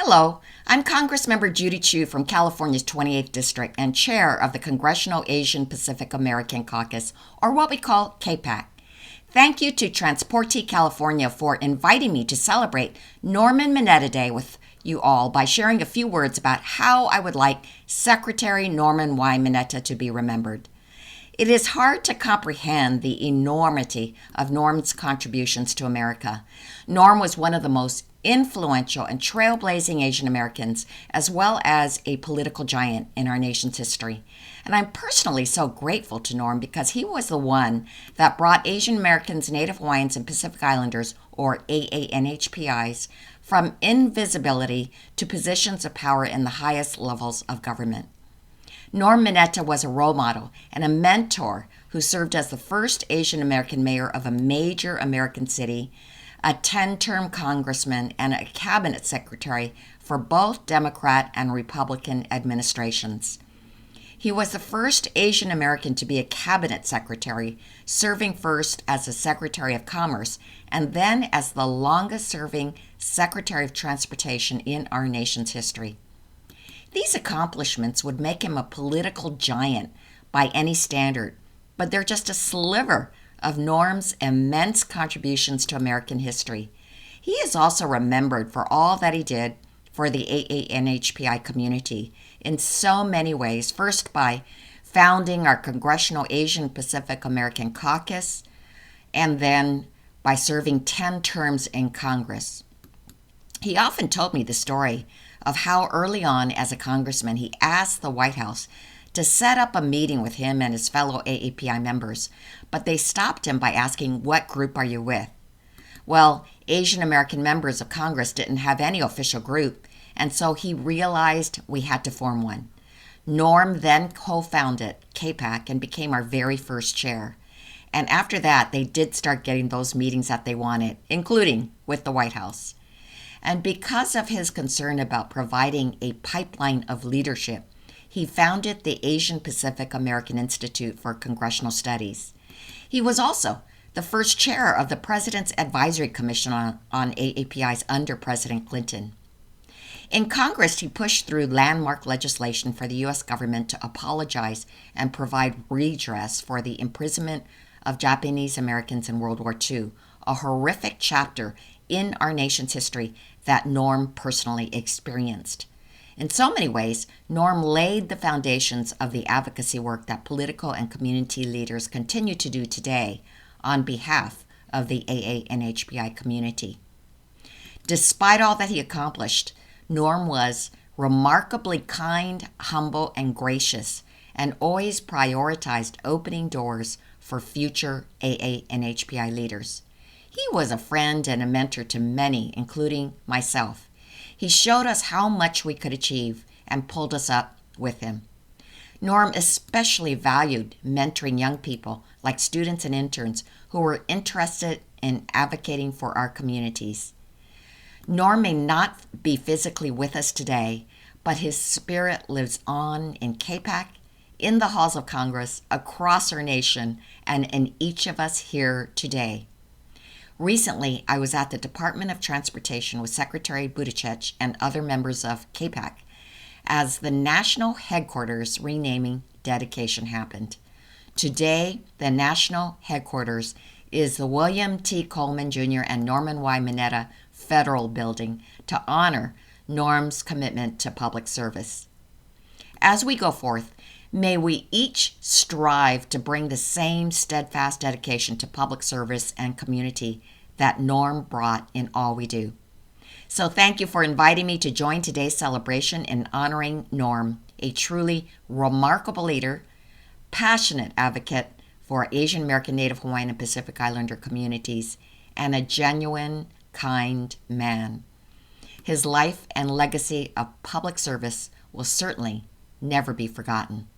Hello, I'm Congressmember Judy Chu from California's 28th District and Chair of the Congressional Asian Pacific American Caucus, or what we call CAPAC. Thank you to Transportee California for inviting me to celebrate Norman Mineta Day with you all by sharing a few words about how I would like Secretary Norman Y. Mineta to be remembered. It is hard to comprehend the enormity of Norm's contributions to America. Norm was one of the most influential and trailblazing Asian Americans, as well as a political giant in our nation's history. And I'm personally so grateful to Norm because he was the one that brought Asian Americans, Native Hawaiians, and Pacific Islanders, or AANHPIs, from invisibility to positions of power in the highest levels of government. Norm Mineta was a role model and a mentor who served as the first Asian American mayor of a major American city, a 10-term congressman, and a cabinet secretary for both Democrat and Republican administrations. He was the first Asian American to be a cabinet secretary, serving first as the Secretary of Commerce and then as the longest-serving Secretary of Transportation in our nation's history. These accomplishments would make him a political giant by any standard, but they're just a sliver of Norm's immense contributions to American history. He is also remembered for all that he did for the AANHPI community in so many ways, first by founding our Congressional Asian Pacific American Caucus, and then by serving 10 terms in Congress. He often told me the story of how early on as a congressman he asked the White House to set up a meeting with him and his fellow AAPI members, but they stopped him by asking, "What group are you with?" Well, Asian American members of Congress didn't have any official group, and so he realized we had to form one. Norm then co-founded CAPAC and became our very first chair. And after that, they did start getting those meetings that they wanted, including with the White House. And because of his concern about providing a pipeline of leadership, he founded the Asian Pacific American Institute for Congressional Studies. He was also the first chair of the President's Advisory Commission on AAPIs under President Clinton. In Congress, he pushed through landmark legislation for the U.S. government to apologize and provide redress for the imprisonment of Japanese Americans in World War II, a horrific chapter in our nation's history that Norm personally experienced. In so many ways, Norm laid the foundations of the advocacy work that political and community leaders continue to do today on behalf of the AANHPI community. Despite all that he accomplished, Norm was remarkably kind, humble, and gracious, and always prioritized opening doors for future AANHPI leaders. He was a friend and a mentor to many, including myself. He showed us how much we could achieve and pulled us up with him. Norm especially valued mentoring young people like students and interns who were interested in advocating for our communities. Norm may not be physically with us today, but his spirit lives on in CAPAC, in the halls of Congress, across our nation, and in each of us here today. Recently, I was at the Department of Transportation with Secretary Buttigieg and other members of CAPAC as the national headquarters renaming dedication happened. Today, the national headquarters is the William T. Coleman Jr. and Norman Y. Mineta Federal Building to honor Norm's commitment to public service. As we go forth, may we each strive to bring the same steadfast dedication to public service and community that Norm brought in all we do. So thank you for inviting me to join today's celebration in honoring Norm, a truly remarkable leader, passionate advocate for Asian American, Native Hawaiian, and Pacific Islander communities, and a genuine, kind man. His life and legacy of public service will certainly never be forgotten.